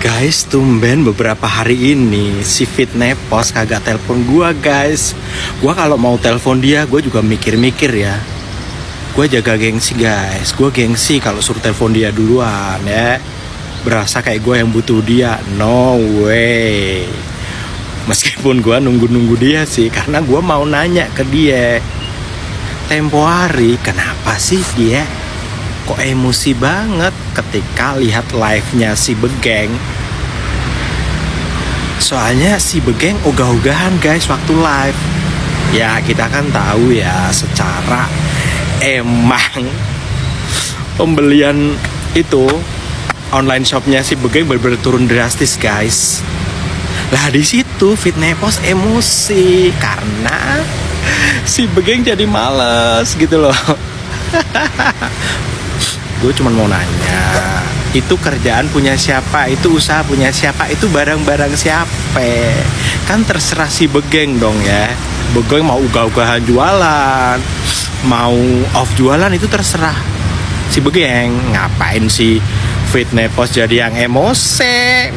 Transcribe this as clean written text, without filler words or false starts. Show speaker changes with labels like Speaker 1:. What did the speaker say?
Speaker 1: Guys, tumben beberapa hari ini si Fitnepos kagak telepon gua, guys. Gua kalau mau telepon dia, gua juga mikir-mikir ya. Gua jaga gengsi, guys. Gua gengsi kalau suruh telepon dia duluan ya. Berasa kayak gua yang butuh dia. No way. Meskipun gua nunggu-nunggu dia sih, karena gua mau nanya ke dia. Tempo hari, kenapa sih dia kok emosi banget ketika lihat live-nya si Begeng? Soalnya si Begeng ogah-ogahan, guys, waktu live. Ya kita kan tahu ya, secara emang pembelian itu online shopnya si Begeng bener-bener turun drastis, guys. Lah di situ Fitnepos emosi karena si Begeng jadi males gitu loh. Gue cuma mau nanya, itu kerjaan punya siapa, itu usaha punya siapa, itu barang-barang siapa? Kan terserah si Begeng dong ya. Begeng mau ugah-ugahan jualan, mau off jualan, itu terserah si Begeng. Ngapain si Fitnepos jadi yang emosi?